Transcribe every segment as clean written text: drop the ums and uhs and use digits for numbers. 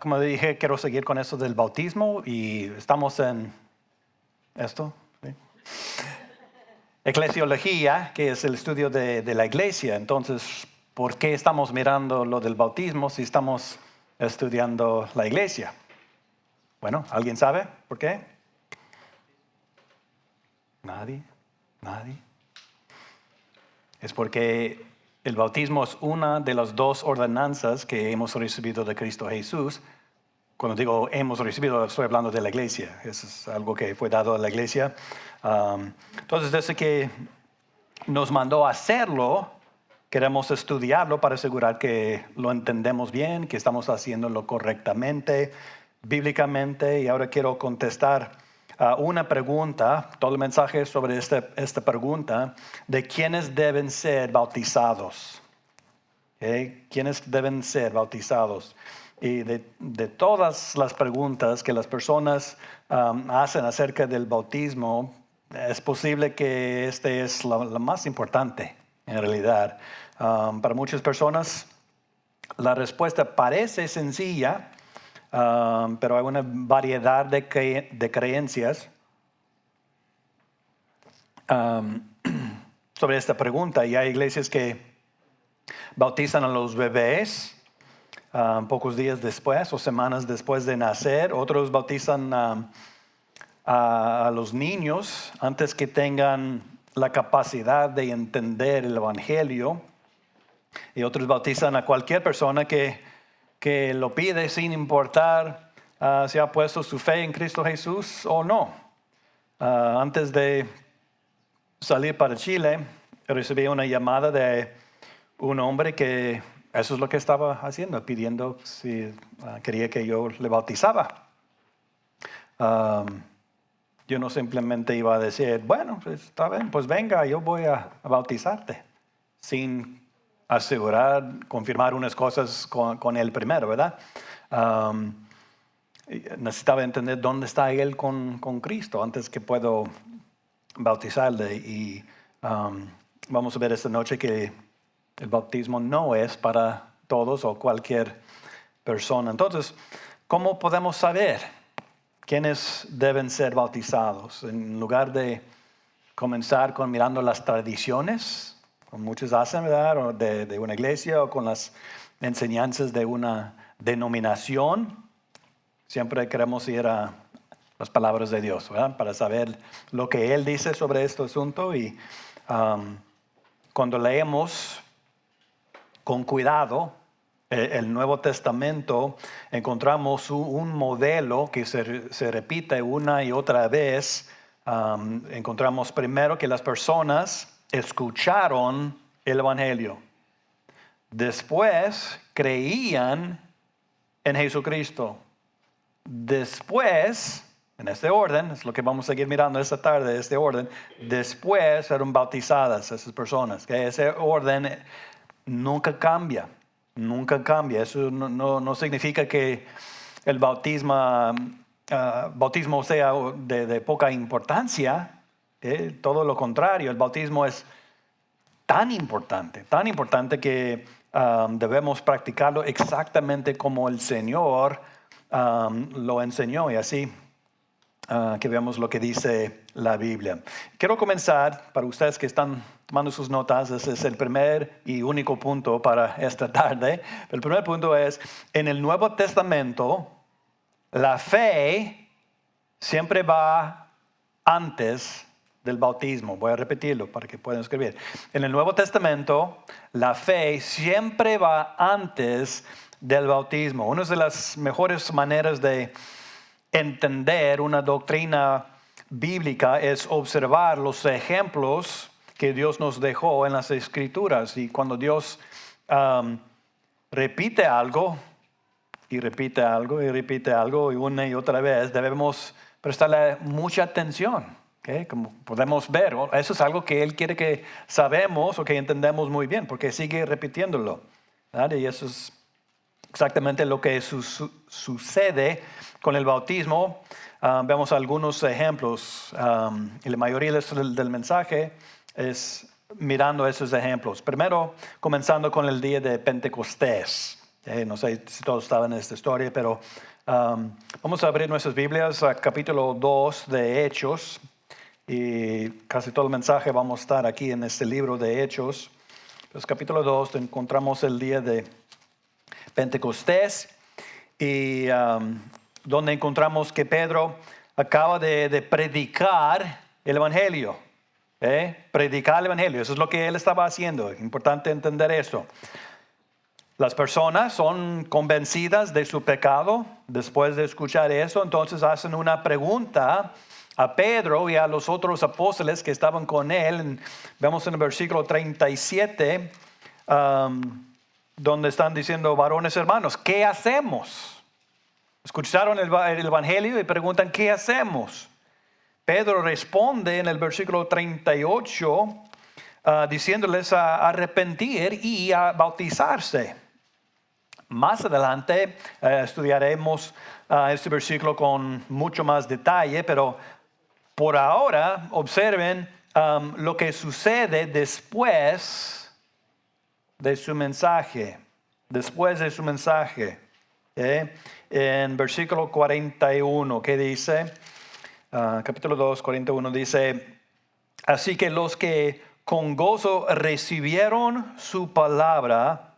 como dije, quiero seguir con esto del bautismo y estamos en esto. ¿Sí? Eclesiología, que es el estudio de la iglesia. Entonces, ¿por qué estamos mirando lo del bautismo si estamos estudiando la iglesia? Bueno, ¿alguien sabe por qué? Nadie. Es porque el bautismo es una de las dos ordenanzas que hemos recibido de Cristo Jesús. Cuando digo hemos recibido, estoy hablando de la iglesia. Eso es algo que fue dado a la iglesia. Entonces, desde que nos mandó a hacerlo, queremos estudiarlo para asegurar que lo entendemos bien, que estamos haciéndolo correctamente, bíblicamente. Y ahora quiero contestar una pregunta, todo el mensaje es sobre esta pregunta, de quiénes deben ser bautizados. ¿Okay? ¿Quiénes deben ser bautizados? Y de todas las preguntas que las personas hacen acerca del bautismo, es posible que este es la más importante en realidad. Para muchas personas la respuesta parece sencilla, pero hay una variedad de creencias sobre esta pregunta. Y hay iglesias que bautizan a los bebés pocos días después o semanas después de nacer. Otros bautizan a los niños antes que tengan la capacidad de entender el evangelio. Y otros bautizan a cualquier persona que lo pide sin importar si ha puesto su fe en Cristo Jesús o no. Antes de salir para Chile, recibí una llamada de un hombre que eso es lo que estaba haciendo, pidiendo si quería que yo le bautizaba. Yo no simplemente iba a decir, bueno, pues, está bien, pues venga, yo voy a bautizarte, sin asegurar, confirmar unas cosas con él primero, ¿verdad? Necesitaba entender dónde está él con Cristo antes que puedo bautizarle. Y vamos a ver esta noche que el bautismo no es para todos o cualquier persona. Entonces, ¿cómo podemos saber quiénes deben ser bautizados? En lugar de comenzar con mirando las tradiciones, como muchos hacen, ¿verdad? O de una iglesia o con las enseñanzas de una denominación, siempre queremos ir a las palabras de Dios, ¿verdad? Para saber lo que Él dice sobre este asunto. Y cuando leemos con cuidado el Nuevo Testamento, encontramos un modelo que se repite una y otra vez. Encontramos primero que las personas escucharon el Evangelio. Después creían en Jesucristo. Después, en este orden, es lo que vamos a seguir mirando esta tarde, este orden, después fueron bautizadas esas personas. Que ese orden nunca cambia. Eso no significa que el bautismo sea de poca importancia. Todo lo contrario, el bautismo es tan importante que debemos practicarlo exactamente como el Señor lo enseñó. Y así que veamos lo que dice la Biblia. Quiero comenzar, para ustedes que están tomando sus notas, ese es el primer y único punto para esta tarde. El primer punto es, en el Nuevo Testamento, la fe siempre va antes del bautismo. Voy a repetirlo para que puedan escribir. En el Nuevo Testamento, la fe siempre va antes del bautismo. Una de las mejores maneras de entender una doctrina bíblica es observar los ejemplos que Dios nos dejó en las Escrituras. Y cuando Dios repite algo y repite algo y repite algo y una y otra vez, debemos prestarle mucha atención. ¿Okay? Como podemos ver, eso es algo que Él quiere que sabemos o que entendamos muy bien, porque sigue repitiéndolo, ¿verdad? Y eso es exactamente lo que sucede con el bautismo. Vemos algunos ejemplos y la mayoría del mensaje es mirando esos ejemplos. Primero, comenzando con el día de Pentecostés. No sé si todos estaban en esta historia, pero vamos a abrir nuestras Biblias a capítulo 2 de Hechos. Y casi todo el mensaje vamos a estar aquí en este libro de Hechos. Pues capítulo 2 encontramos el día de Pentecostés y donde encontramos que Pedro acaba de predicar el Evangelio. Predicar el Evangelio, eso es lo que él estaba haciendo. Es importante entender esto. Las personas son convencidas de su pecado. Después de escuchar eso, entonces hacen una pregunta a Pedro y a los otros apóstoles que estaban con él. Vemos en el versículo 37, donde están diciendo, varones hermanos, ¿qué hacemos? Escucharon el Evangelio y preguntan, ¿qué hacemos? Pedro responde en el versículo 38, diciéndoles a arrepentir y a bautizarse. Más adelante estudiaremos este versículo con mucho más detalle, pero por ahora observen lo que sucede después de su mensaje. Después de su mensaje. En versículo 41, ¿qué dice? Capítulo 2, 41 dice, así que los que con gozo recibieron su palabra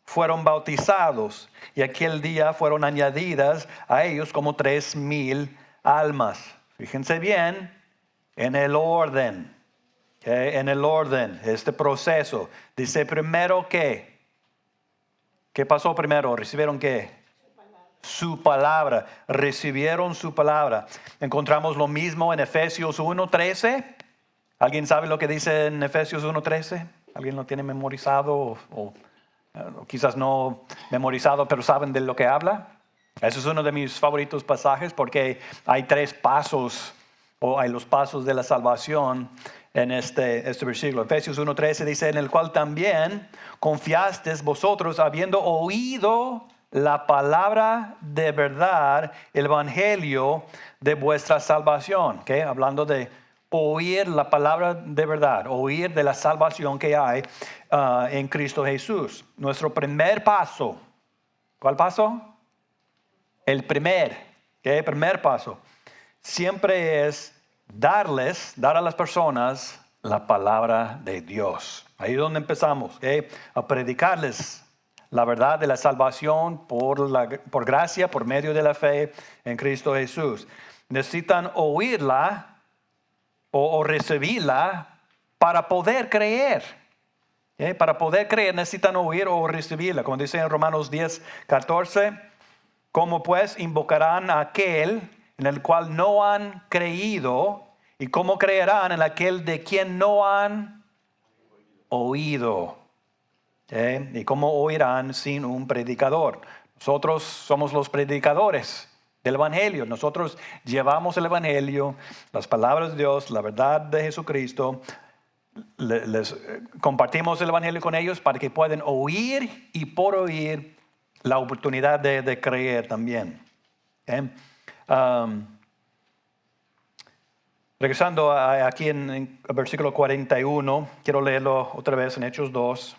fueron bautizados, y aquel día fueron añadidas a ellos como 3,000 almas. Fíjense bien en el orden, en el orden, este proceso. Dice primero ¿qué pasó primero? ¿Recibieron qué? Su palabra. Recibieron su palabra. Encontramos lo mismo en Efesios 1:13. ¿Alguien sabe lo que dice en Efesios 1:13? ¿Alguien lo tiene memorizado o quizás no memorizado, pero saben de lo que habla? Ese es uno de mis favoritos pasajes porque hay 3 pasos, o hay los pasos de la salvación en este versículo. Efesios 1:13 dice, en el cual también confiasteis vosotros, habiendo oído la palabra de verdad, el evangelio de vuestra salvación. Hablando de oír la palabra de verdad, oír de la salvación que hay en Cristo Jesús. Nuestro primer paso. ¿Cuál paso? El primer paso. Siempre es dar a las personas la palabra de Dios. Ahí es donde empezamos, a predicarles la verdad de la salvación por gracia, por medio de la fe en Cristo Jesús. Necesitan oírla o recibirla para poder creer. Para poder creer necesitan oír o recibirla. Como dice en Romanos 10:14, ¿cómo pues invocarán a aquel en el cual no han creído? ¿Y cómo creerán en aquel de quien no han oído? ¿Y cómo oirán sin un predicador? Nosotros somos los predicadores del Evangelio. Nosotros llevamos el Evangelio, las palabras de Dios, la verdad de Jesucristo. Les compartimos el Evangelio con ellos para que puedan oír y por oír la oportunidad de creer también. Regresando aquí en el versículo 41, quiero leerlo otra vez en Hechos 2.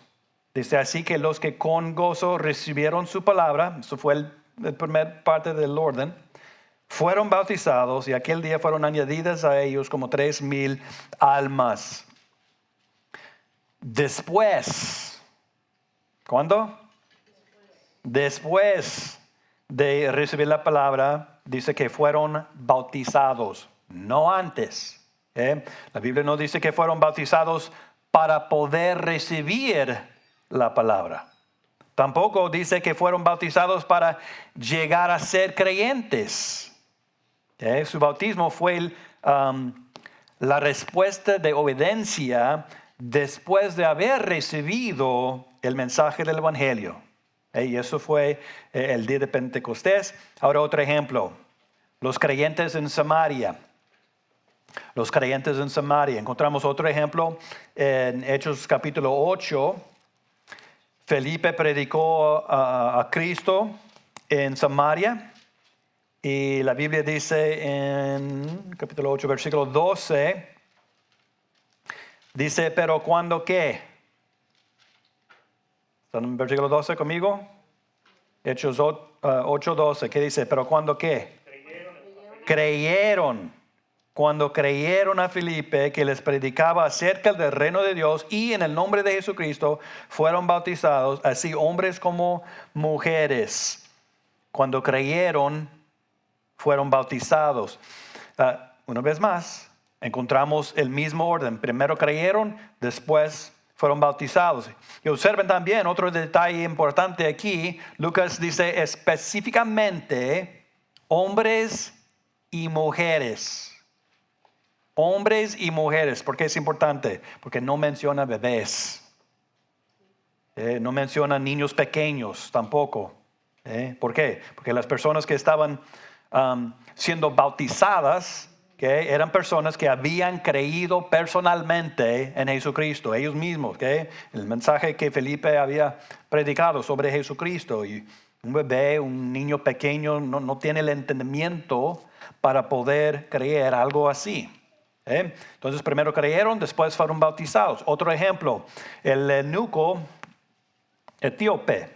Dice, así que los que con gozo recibieron su palabra, eso fue la primera parte del orden, fueron bautizados y aquel día fueron añadidas a ellos como 3,000 almas. Después, ¿cuándo? Después de recibir la palabra, dice que fueron bautizados, no antes. La Biblia no dice que fueron bautizados para poder recibir la palabra. Tampoco dice que fueron bautizados para llegar a ser creyentes. Su bautismo fue la respuesta de obediencia después de haber recibido el mensaje del Evangelio. Y eso fue el día de Pentecostés. Ahora otro ejemplo. Los creyentes en Samaria. Los creyentes en Samaria. Encontramos otro ejemplo en Hechos capítulo 8. Felipe predicó a Cristo en Samaria. Y la Biblia dice en capítulo 8, versículo 12. Dice, pero cuando ¿qué? ¿Están en versículo 12 conmigo? Hechos 8:12, ¿qué dice? Pero cuando ¿qué? Creyeron. Cuando creyeron a Felipe que les predicaba acerca del reino de Dios y en el nombre de Jesucristo fueron bautizados, así hombres como mujeres. Cuando creyeron, fueron bautizados. Una vez más, encontramos el mismo orden. Primero creyeron, después fueron bautizados. Y observen también otro detalle importante aquí. Lucas dice específicamente hombres y mujeres. Hombres y mujeres. ¿Por qué es importante? Porque no menciona bebés. No menciona niños pequeños tampoco. ¿Por qué? Porque las personas que estaban siendo bautizadas, eran personas que habían creído personalmente en Jesucristo, ellos mismos. El mensaje que Felipe había predicado sobre Jesucristo. Y un bebé, un niño pequeño no tiene el entendimiento para poder creer algo así. Entonces primero creyeron, después fueron bautizados. Otro ejemplo, el eunuco etíope.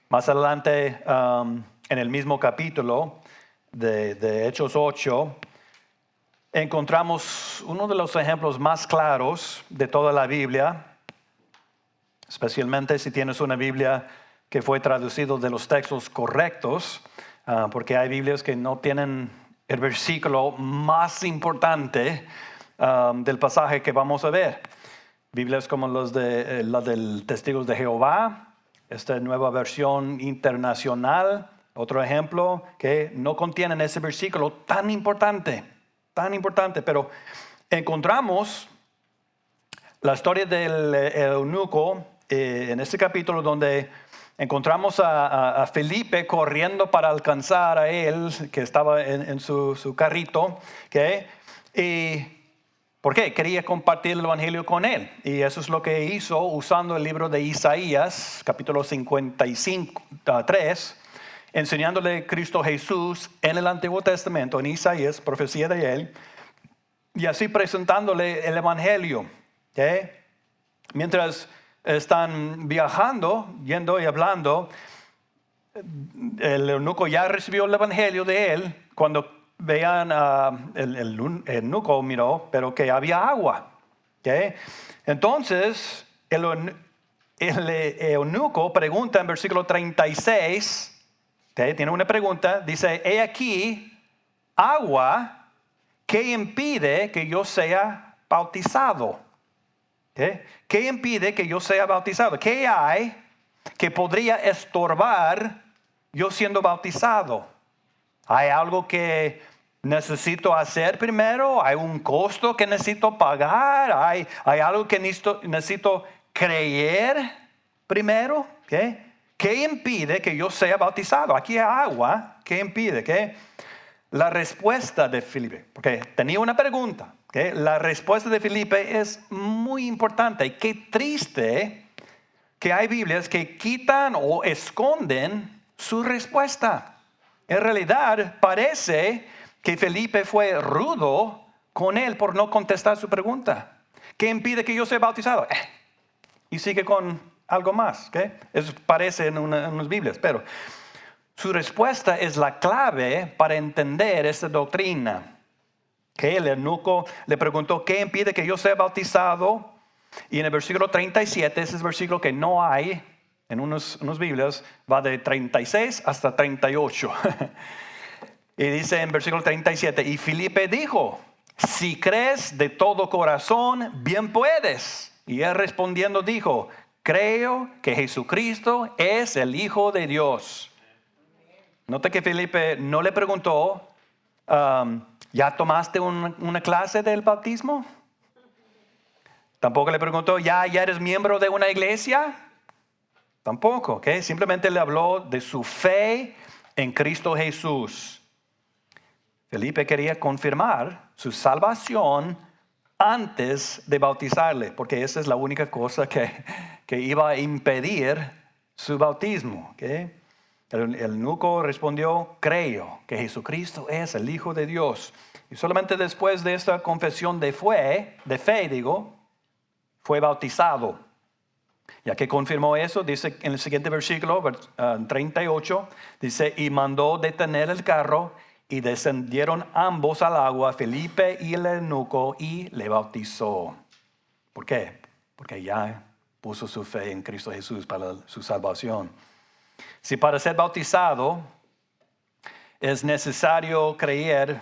Más adelante, en el mismo capítulo de Hechos 8, encontramos uno de los ejemplos más claros de toda la Biblia, especialmente si tienes una Biblia que fue traducido de los textos correctos, porque hay Biblias que no tienen el versículo más importante del pasaje que vamos a ver. Biblias como la del Testigos de Jehová, esta nueva versión internacional, otro ejemplo que no contienen ese versículo tan importante, pero encontramos la historia del eunuco en este capítulo donde encontramos a Felipe corriendo para alcanzar a él, que estaba en su carrito. Y ¿por qué? Quería compartir el evangelio con él. Y eso es lo que hizo usando el libro de Isaías, capítulo 55:3, enseñándole Cristo Jesús en el Antiguo Testamento, en Isaías, profecía de él, y así presentándole el evangelio. Mientras están viajando, yendo y hablando, el eunuco ya recibió el evangelio de él. Cuando vean, el eunuco miró, pero que había agua. Entonces, el eunuco pregunta en versículo 36, tiene una pregunta, dice, he aquí agua que impide que yo sea bautizado. ¿Qué impide que yo sea bautizado? ¿Qué hay que podría estorbar yo siendo bautizado? ¿Hay algo que necesito hacer primero? ¿Hay un costo que necesito pagar? ¿Hay algo que necesito creer primero? ¿Qué impide que yo sea bautizado? Aquí hay agua. ¿Qué impide? La respuesta de Felipe, porque tenía una pregunta. La respuesta de Felipe es muy importante. Qué triste que hay Biblias que quitan o esconden su respuesta. En realidad parece que Felipe fue rudo con él por no contestar su pregunta. ¿Qué impide que yo sea bautizado? Y sigue con algo más. Eso parece en unas Biblias, pero su respuesta es la clave para entender esta doctrina. El eunuco le preguntó, ¿qué impide que yo sea bautizado? Y en el versículo 37, ese es el versículo que no hay en unas Biblias, va de 36 hasta 38. Y dice en versículo 37, y Felipe dijo, si crees de todo corazón, bien puedes. Y él respondiendo dijo, creo que Jesucristo es el Hijo de Dios. Nota que Felipe no le preguntó, ¿ya tomaste una clase del bautismo? Tampoco le preguntó, ¿ya eres miembro de una iglesia? Tampoco, simplemente le habló de su fe en Cristo Jesús. Felipe quería confirmar su salvación antes de bautizarle, porque esa es la única cosa que iba a impedir su bautismo. El eunuco respondió, creo que Jesucristo es el Hijo de Dios. Y solamente después de esta confesión de fe, fue bautizado. Ya que confirmó eso, dice en el siguiente versículo, 38, dice, y mandó detener el carro y descendieron ambos al agua, Felipe y el eunuco, y le bautizó. ¿Por qué? Porque ya puso su fe en Cristo Jesús para su salvación. Si para ser bautizado es necesario creer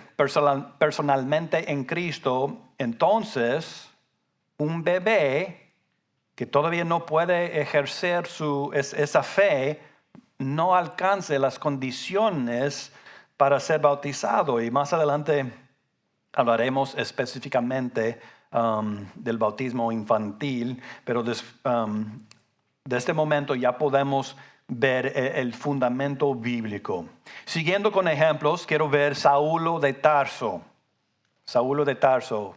personalmente en Cristo, entonces un bebé que todavía no puede ejercer esa fe, no alcance las condiciones para ser bautizado. Y más adelante hablaremos específicamente del bautismo infantil, pero de este momento ya podemos ver el fundamento bíblico. Siguiendo con ejemplos, quiero ver Saulo de Tarso. Saulo de Tarso,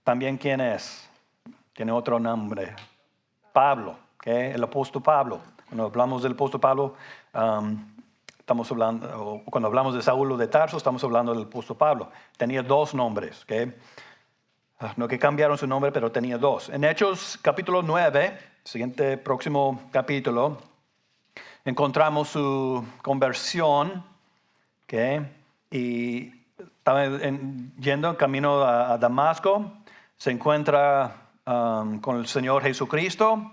¿también quién es? Tiene otro nombre. Pablo, ¿okay? El apóstol Pablo. Cuando hablamos del apóstol Pablo, estamos hablando, cuando hablamos de Saulo de Tarso, estamos hablando del apóstol Pablo. Tenía dos nombres, ¿okay? No que cambiaron su nombre, pero tenía dos. En Hechos capítulo 9, siguiente próximo capítulo, encontramos su conversión, ¿okay? Y estaba yendo en camino a Damasco, se encuentra con el Señor Jesucristo.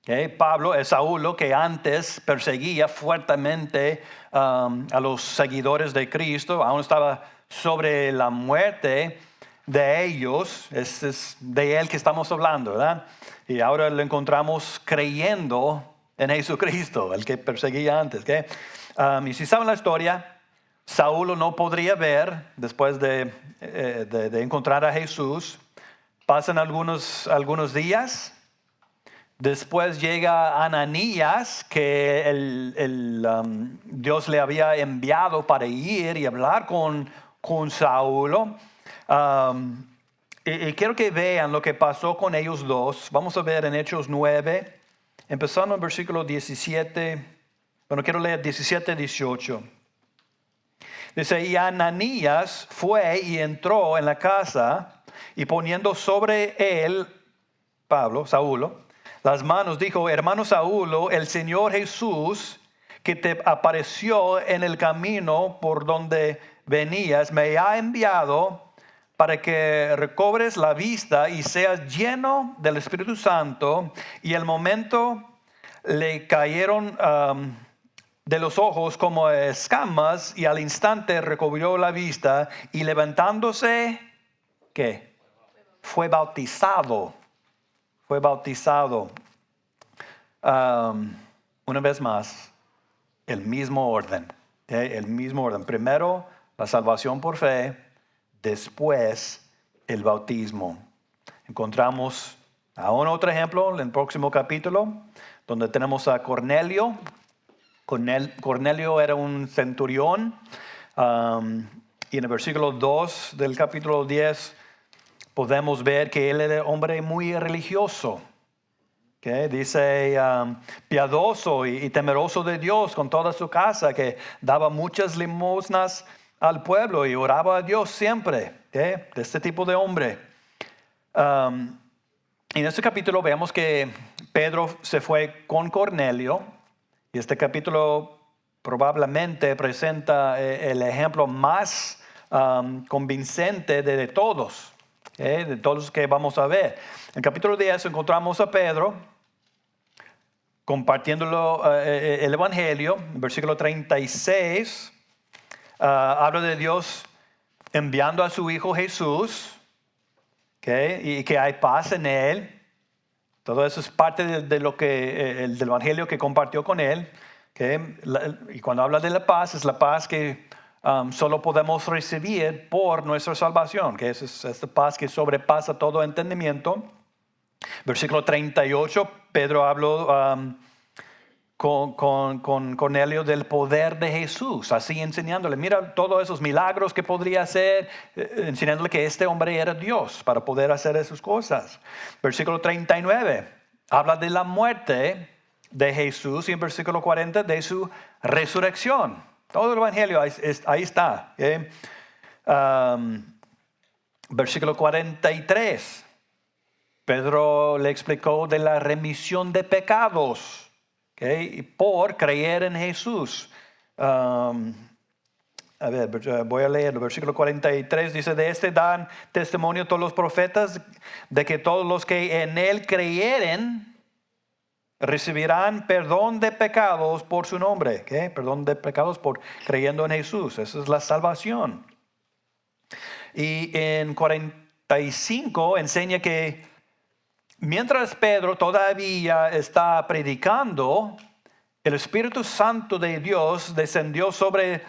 Okay. Pablo es Saulo, que antes perseguía fuertemente a los seguidores de Cristo, aún estaba sobre la muerte de ellos. Es de él que estamos hablando, ¿verdad? Y ahora lo encontramos creyendo en Jesucristo, el que perseguía antes. ¿Okay? Y si saben la historia, Saulo no podría ver después de encontrar a Jesús. Pasan algunos días. Después llega Ananías, que Dios le había enviado para ir y hablar con Saulo. Y quiero que vean lo que pasó con ellos dos. Vamos a ver en Hechos 9, empezando en versículo 17. Bueno, quiero leer 17, 18. Dice, y Ananías fue y entró en la casa, y poniendo sobre él, Saulo, las manos, dijo, hermano Saulo, el Señor Jesús, que te apareció en el camino por donde venías, me ha enviado para que recobres la vista y seas lleno del Espíritu Santo. Y el momento le cayeron de los ojos como escamas, y al instante recobró la vista, y levantándose, ¿qué? Fue bautizado. Fue bautizado. Una vez más, el mismo orden. ¿Okay? El mismo orden. Primero, la salvación por fe. Después, el bautismo. Encontramos aún otro ejemplo en el próximo capítulo, donde tenemos a Cornelio. Cornelio era un centurión. Y en el versículo 2 del capítulo 10 podemos ver que él era un hombre muy religioso. Okay? Dice piadoso y temeroso de Dios con toda su casa, que daba muchas limosnas al pueblo y oraba a Dios siempre. ¿Okay? De este tipo de hombre. En este capítulo vemos que Pedro se fue con Cornelio, y este capítulo probablemente presenta el ejemplo más convincente de todos. De todos los que vamos a ver. En el capítulo 10 encontramos a Pedro compartiendo el Evangelio. En versículo 36 habla de Dios enviando a su Hijo Jesús, y que hay paz en Él. Todo eso es parte de lo que del Evangelio que compartió con Él. Y cuando habla de la paz, es la paz que solo podemos recibir por nuestra salvación, que es esta paz que sobrepasa todo entendimiento. Versículo 38, Pedro habló con Cornelio del poder de Jesús, así enseñándole, mira todos esos milagros que podría hacer, enseñándole que este hombre era Dios para poder hacer esas cosas. Versículo 39, habla de la muerte de Jesús, y en versículo 40 de su resurrección. Todo el Evangelio ahí está. Versículo 43. Pedro le explicó de la remisión de pecados, ¿okay? Por creer en Jesús. A ver, voy a leer el versículo 43, dice, de este dan testimonio todos los profetas, de que todos los que en él creyeren recibirán perdón de pecados por su nombre. ¿Okay? Perdón de pecados por creyendo en Jesús. Esa es la salvación. Y en 45 enseña que mientras Pedro todavía está predicando, el Espíritu Santo de Dios descendió sobre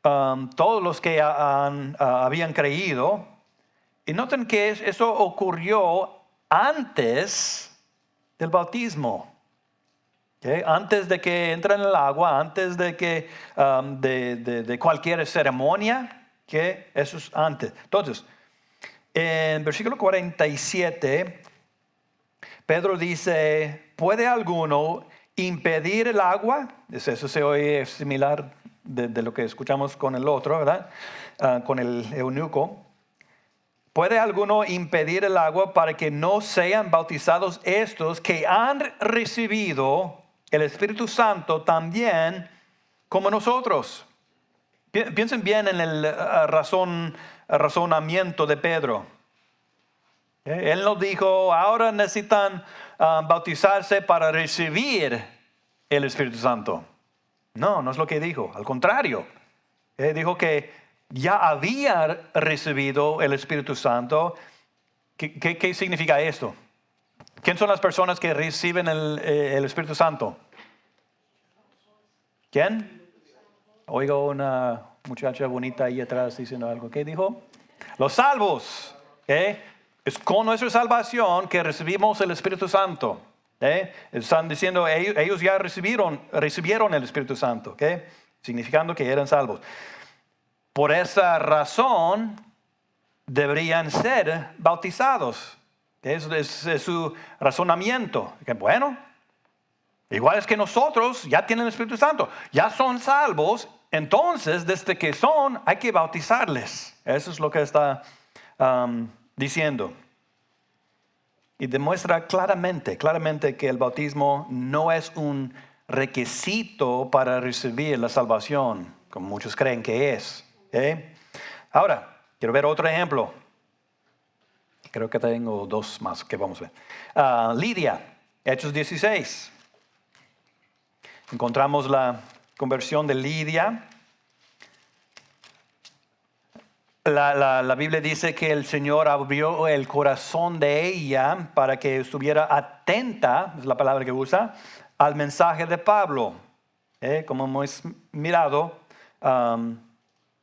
todos los que habían creído. Y noten que eso ocurrió antes del bautismo. ¿Okay? Antes de que entren en el agua, antes de que de cualquier ceremonia, que eso es antes. Entonces, en versículo 47, Pedro dice, ¿puede alguno impedir el agua? Eso se oye similar de lo que escuchamos con el otro, ¿verdad? Con el eunuco. ¿Puede alguno impedir el agua para que no sean bautizados estos que han recibido el Espíritu Santo también como nosotros? Piensen bien en el razonamiento de Pedro. Él nos dijo, ahora necesitan bautizarse para recibir el Espíritu Santo. No, no es lo que dijo. Al contrario, dijo que ya había recibido el Espíritu Santo. ¿Qué significa esto? ¿Quién son las personas que reciben el Espíritu Santo? ¿Quién? Oigo una muchacha bonita ahí atrás diciendo algo. ¿Qué dijo? Los salvos. Es con nuestra salvación que recibimos el Espíritu Santo. Están diciendo, ellos ya recibieron el Espíritu Santo. Significando que eran salvos. Por esa razón deberían ser bautizados. Es su razonamiento. Que bueno, igual es que nosotros ya tienen el Espíritu Santo, ya son salvos, entonces desde que son hay que bautizarles. Eso es lo que está diciendo. Y demuestra claramente que el bautismo no es un requisito para recibir la salvación, como muchos creen que es. Ahora, quiero ver otro ejemplo. Creo que tengo dos más que vamos a ver. Lidia, Hechos 16. Encontramos la conversión de Lidia. La Biblia dice que el Señor abrió el corazón de ella para que estuviera atenta, es la palabra que usa, al mensaje de Pablo. Como hemos mirado,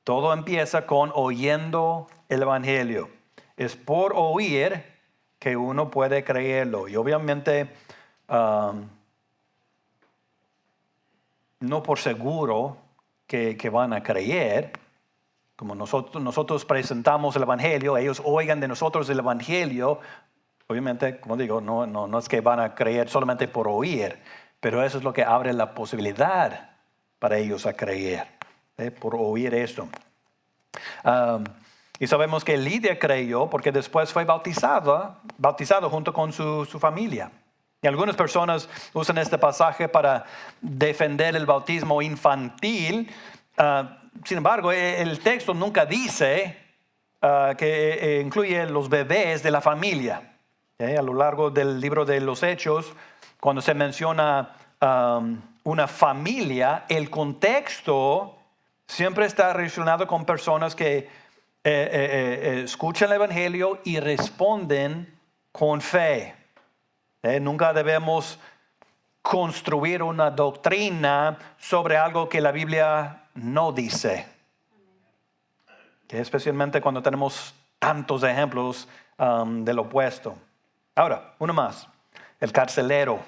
todo empieza con oyendo el Evangelio. Es por oír que uno puede creerlo. Y obviamente no por seguro que van a creer. Como nosotros presentamos el Evangelio, ellos oigan de nosotros el Evangelio. Obviamente, como digo, no es que van a creer solamente por oír, pero eso es lo que abre la posibilidad para ellos a creer, por oír esto. Y sabemos que Lidia creyó porque después fue bautizado junto con su familia. Y algunas personas usan este pasaje para defender el bautismo infantil. Sin embargo, el texto nunca dice que incluye los bebés de la familia. A lo largo del libro de los Hechos, cuando se menciona una familia, el contexto siempre está relacionado con personas que escuchan el Evangelio y responden con fe. Nunca debemos construir una doctrina sobre algo que la Biblia no dice. Especialmente cuando tenemos tantos ejemplos del opuesto. Ahora, uno más. El carcelero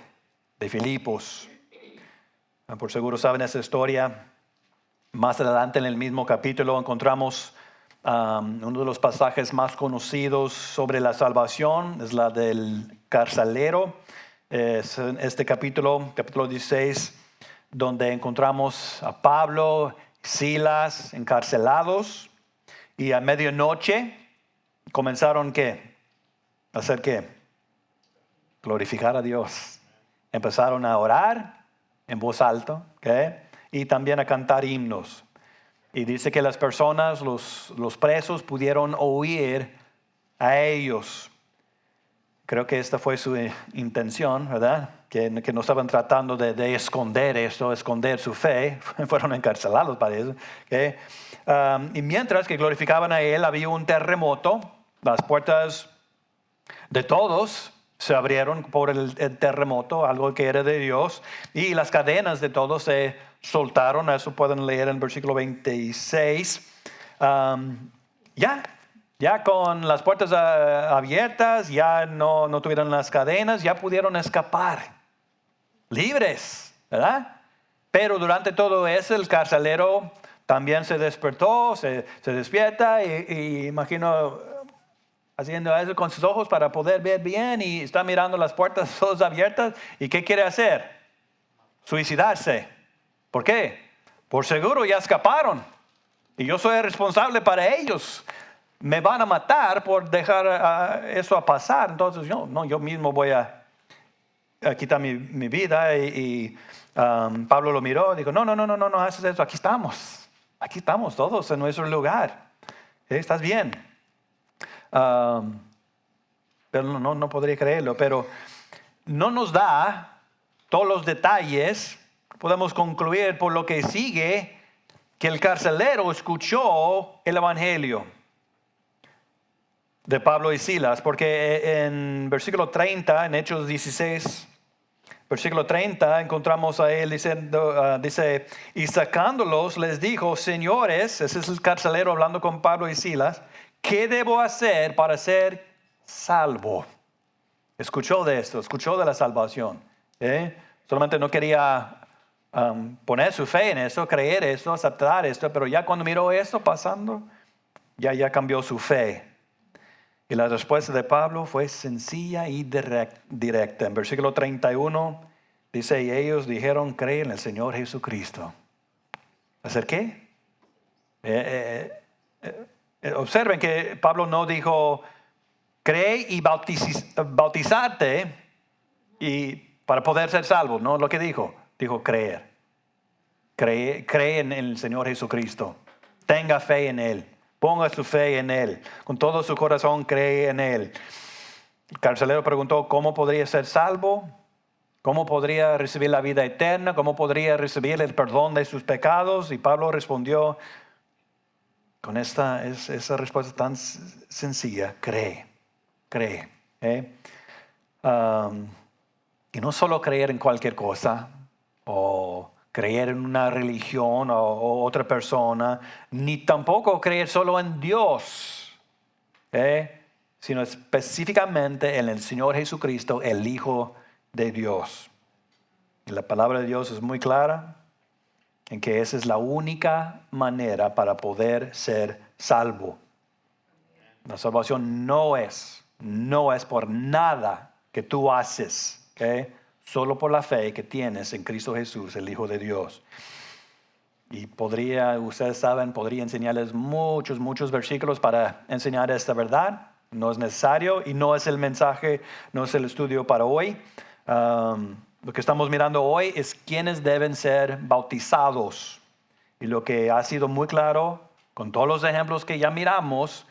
de Filipos. Por seguro saben esa historia. Más adelante en el mismo capítulo encontramos uno de los pasajes más conocidos sobre la salvación. Es la del carcelero. Es este capítulo 16, donde encontramos a Pablo, Silas encarcelados. Y a medianoche comenzaron ¿qué? ¿A hacer qué? glorificar a Dios. Empezaron a orar en voz alta, ¿okay? Y también a cantar himnos. Y dice que las personas, los presos, pudieron oír a ellos. Creo que esta fue su intención, ¿verdad? Que no estaban tratando de esconder esto, esconder su fe. Fueron encarcelados para eso. ¿Okay? Y mientras que glorificaban a Él, había un terremoto. Las puertas de todos se abrieron por el terremoto, algo que era de Dios. Y las cadenas de todos se soltaron. Eso pueden leer en el versículo 26. Ya con las puertas abiertas, ya no tuvieron las cadenas, ya pudieron escapar, libres, ¿verdad? Pero durante todo eso, el carcelero también se despertó, se despierta y imagino haciendo eso con sus ojos para poder ver bien y está mirando las puertas todas abiertas. ¿Y qué quiere hacer? Suicidarse. ¿Por qué? Por seguro ya escaparon y yo soy responsable para ellos. Me van a matar por dejar eso a pasar. Entonces yo mismo voy a quitar mi vida. Pablo lo miró y dijo, no haces eso. Aquí estamos todos en nuestro lugar. ¿Estás bien? Pero no podría creerlo. Pero no nos da todos los detalles. Podemos concluir por lo que sigue que el carcelero escuchó el evangelio de Pablo y Silas, porque en versículo 30, en Hechos 16, versículo 30, encontramos a él diciendo, dice, y sacándolos les dijo, señores, ese es el carcelero hablando con Pablo y Silas, ¿qué debo hacer para ser salvo? Escuchó de esto, escuchó de la salvación. Solamente no quería poner su fe en eso, creer eso, aceptar esto, pero ya cuando miró esto pasando, ya cambió su fe. Y la respuesta de Pablo fue sencilla y directa. En versículo 31 dice, y ellos dijeron, cree en el Señor Jesucristo. ¿Hacer qué? Observen que Pablo no dijo, cree y bautizarte y para poder ser salvo. No lo que dijo. Dijo creer. Cree en el Señor Jesucristo. Tenga fe en Él. Ponga su fe en Él. Con todo su corazón cree en Él. El carcelero preguntó, ¿cómo podría ser salvo? ¿Cómo podría recibir la vida eterna? ¿Cómo podría recibir el perdón de sus pecados? Y Pablo respondió con esa respuesta tan sencilla, cree. Y no solo creer en cualquier cosa o creer en una religión o otra persona, ni tampoco creer solo en Dios, sino específicamente en el Señor Jesucristo, el Hijo de Dios. Y la palabra de Dios es muy clara en que esa es la única manera para poder ser salvo. La salvación no es por nada que tú haces, solo por la fe que tienes en Cristo Jesús, el Hijo de Dios. Y ustedes saben, podría enseñarles muchos versículos para enseñar esta verdad. No es necesario y no es el mensaje, no es el estudio para hoy. Lo que estamos mirando hoy es quiénes deben ser bautizados. Y lo que ha sido muy claro con todos los ejemplos que ya miramos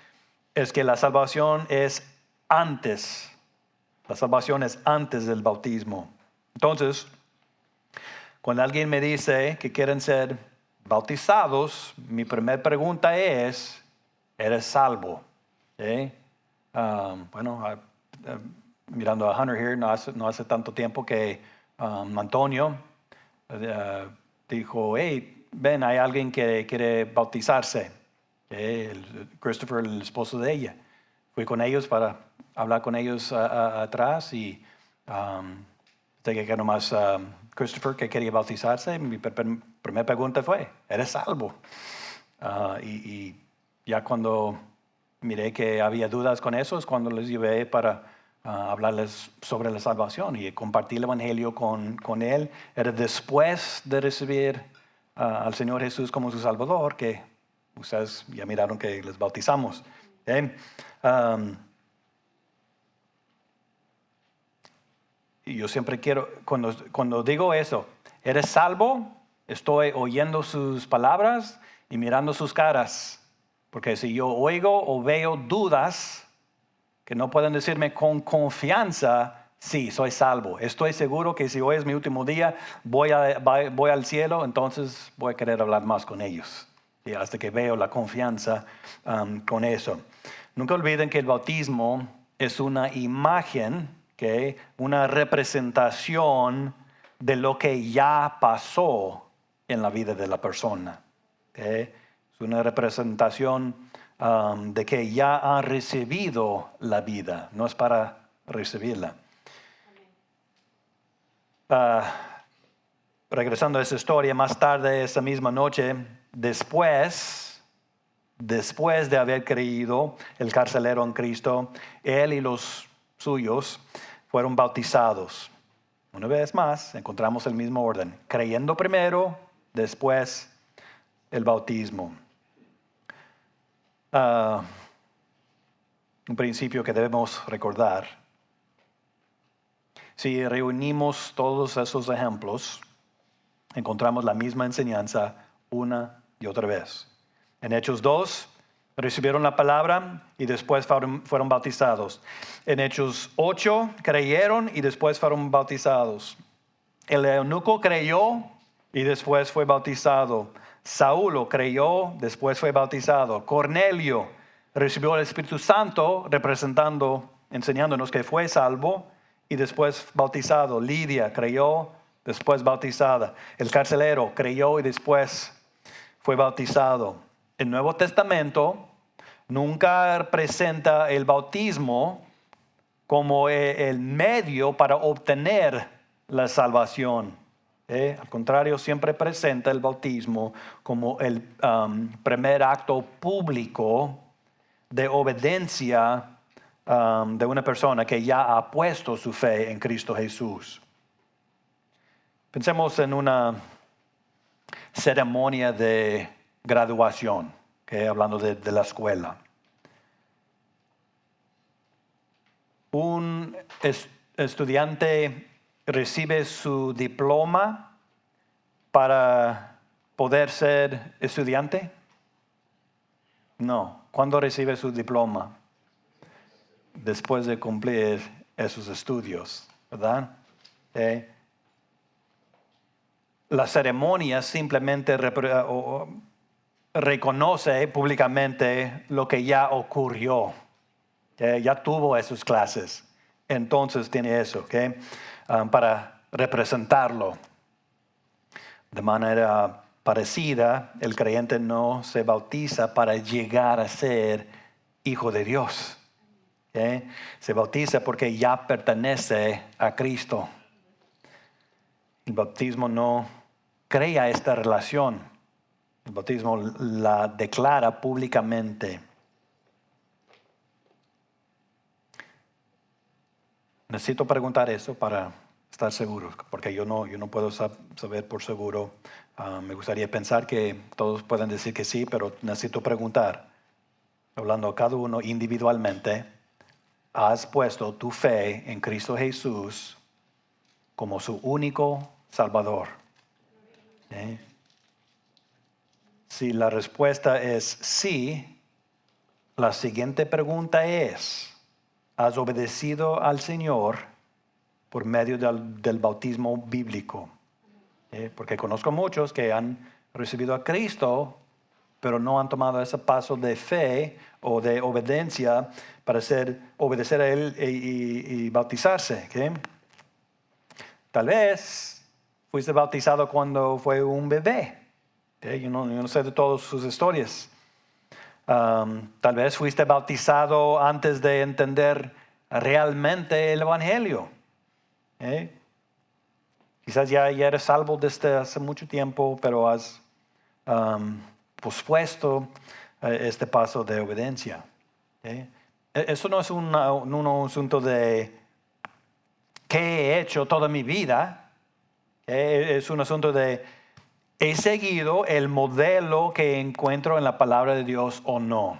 es que la salvación es antes. La salvación es antes del bautismo. Entonces, cuando alguien me dice que quieren ser bautizados, mi primera pregunta es, ¿eres salvo? Mirando a Hunter here, no hace tanto tiempo que Antonio dijo, hey, ven, hay alguien que quiere bautizarse. Christopher, el esposo de ella. Fui con ellos para hablar con ellos atrás y sé que nomás Christopher que quería bautizarse. Mi primera pregunta fue, ¿eres salvo? Y ya cuando miré que había dudas con eso es cuando les llevé para hablarles sobre la salvación y compartir el evangelio con él. Era después de recibir al Señor Jesús como su Salvador que ustedes ya miraron que les bautizamos. yo siempre quiero, cuando digo eso, ¿eres salvo? Estoy oyendo sus palabras y mirando sus caras. Porque si yo oigo o veo dudas que no pueden decirme con confianza, sí, soy salvo. Estoy seguro que si hoy es mi último día, voy al cielo, entonces voy a querer hablar más con ellos. Y hasta que veo la confianza con eso. Nunca olviden que el bautismo es una imagen, ¿okay? Una representación de lo que ya pasó en la vida de la persona. ¿Okay? Es una representación de que ya han recibido la vida, no es para recibirla. Regresando a esa historia, más tarde esa misma noche, después de haber creído el carcelero en Cristo, él y los suyos fueron bautizados. Una vez más, encontramos el mismo orden. Creyendo primero, después el bautismo. Un principio que debemos recordar. Si reunimos todos esos ejemplos, encontramos la misma enseñanza una y otra vez. En Hechos 2, recibieron la palabra y después fueron bautizados. En Hechos 8, creyeron y después fueron bautizados. El eunuco creyó y después fue bautizado. Saulo creyó, después fue bautizado. Cornelio recibió el Espíritu Santo, enseñándonos que fue salvo y después bautizado. Lidia creyó, después bautizada. El carcelero creyó y después fue bautizado. El Nuevo Testamento nunca presenta el bautismo como el medio para obtener la salvación. Al contrario, siempre presenta el bautismo como el primer acto público de obediencia de una persona que ya ha puesto su fe en Cristo Jesús. Pensemos en una ceremonia de graduación, hablando de la escuela. Un estudiante recibe su diploma para poder ser estudiante. No. ¿Cuándo recibe su diploma? Después de cumplir esos estudios, ¿verdad? La ceremonia simplemente reconoce públicamente lo que ya ocurrió. Ya tuvo esas clases. Entonces tiene eso, para representarlo. De manera parecida, el creyente no se bautiza para llegar a ser hijo de Dios. Se bautiza porque ya pertenece a Cristo. El bautismo no crea esta relación. El bautismo la declara públicamente. Necesito preguntar eso para estar seguro, porque yo no puedo saber por seguro. Me gustaría pensar que todos pueden decir que sí, pero necesito preguntar. Hablando a cada uno individualmente, ¿has puesto tu fe en Cristo Jesús como su único Salvador? Si la respuesta es sí, la siguiente pregunta es: ¿has obedecido al Señor por medio del bautismo bíblico? Porque conozco muchos que han recibido a Cristo, pero no han tomado ese paso de fe o de obediencia para obedecer a Él y bautizarse. Tal vez fuiste bautizado cuando fue un bebé. Yo no sé de todas sus historias. Tal vez fuiste bautizado antes de entender realmente el Evangelio. Quizás ya eres salvo desde hace mucho tiempo, pero has pospuesto este paso de obediencia. Eso no es un asunto de qué he hecho toda mi vida. Es un asunto de ¿he seguido el modelo que encuentro en la palabra de Dios o no?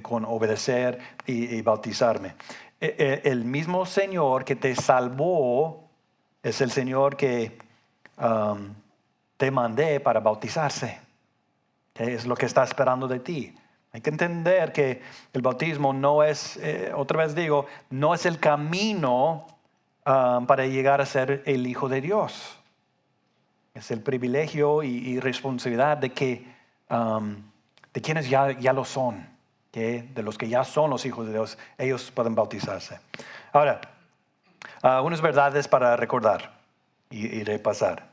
Con obedecer y bautizarme. El mismo Señor que te salvó es el Señor que te mandé para bautizarse. Es lo que está esperando de ti. Hay que entender que el bautismo no es, otra vez digo, no es el camino para llegar a ser el Hijo de Dios. Es el privilegio y responsabilidad de quienes ya lo son, de los que ya son los hijos de Dios, ellos pueden bautizarse. Ahora, unas verdades para recordar y repasar.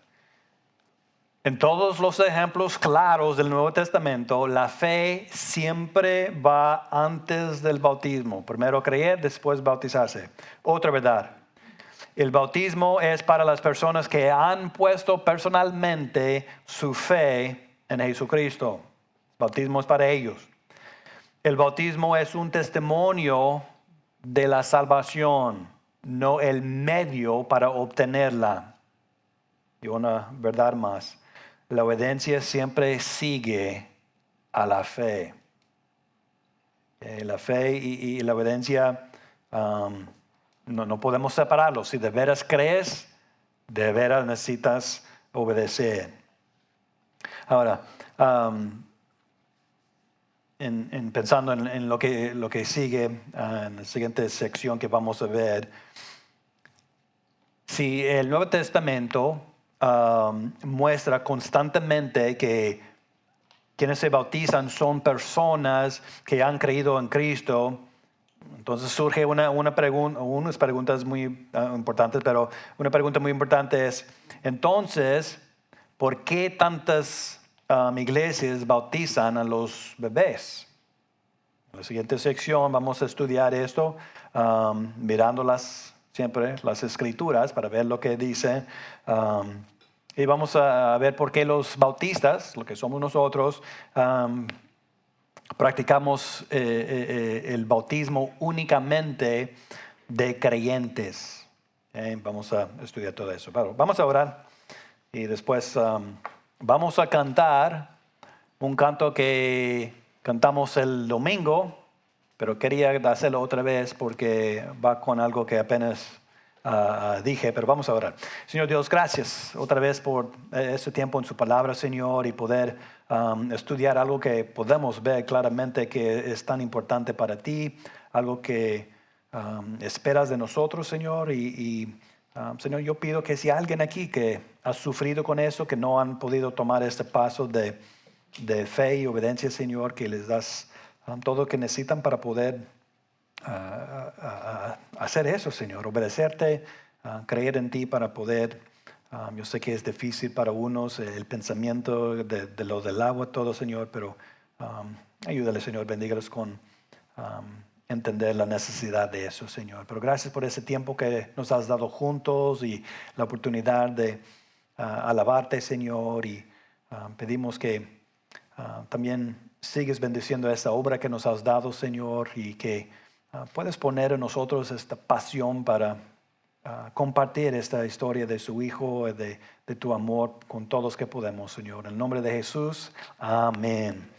En todos los ejemplos claros del Nuevo Testamento, la fe siempre va antes del bautismo. Primero creer, después bautizarse. Otra verdad. El bautismo es para las personas que han puesto personalmente su fe en Jesucristo. El bautismo es para ellos. El bautismo es un testimonio de la salvación, no el medio para obtenerla. Y una verdad más. La obediencia siempre sigue a la fe. La fe y la obediencia no podemos separarlos. Si de veras crees, de veras necesitas obedecer. Ahora, pensando en lo que sigue, en la siguiente sección que vamos a ver, si el Nuevo Testamento muestra constantemente que quienes se bautizan son personas que han creído en Cristo, entonces surge una pregunta, unas preguntas muy importantes, pero una pregunta muy importante es, entonces, ¿por qué tantas iglesias bautizan a los bebés? En la siguiente sección vamos a estudiar esto, mirándolas siempre, las escrituras, para ver lo que dice. Y vamos a ver por qué los bautistas, lo que somos nosotros, practicamos el bautismo únicamente de creyentes. Vamos a estudiar todo eso. Pero vamos a orar y después vamos a cantar un canto que cantamos el domingo, pero quería hacerlo otra vez porque va con algo que apenas dije, pero vamos a orar. Señor Dios, gracias otra vez por este tiempo en su palabra, Señor, y poder estudiar algo que podemos ver claramente que es tan importante para ti, algo que esperas de nosotros, Señor, Señor, yo pido que si alguien aquí que ha sufrido con eso, que no han podido tomar este paso de fe y obediencia, Señor, que les das todo lo que necesitan para poder hacer eso, Señor, obedecerte, creer en ti para poder, yo sé que es difícil para unos el pensamiento de lo del agua, todo, Señor, pero ayúdale, Señor, bendígalos con entender la necesidad de eso, Señor. Pero gracias por ese tiempo que nos has dado juntos y la oportunidad de alabarte, Señor, y pedimos que también sigues bendiciendo esta obra que nos has dado, Señor, y que puedes poner en nosotros esta pasión para compartir esta historia de su Hijo, de tu amor con todos que podemos, Señor. En el nombre de Jesús, amén.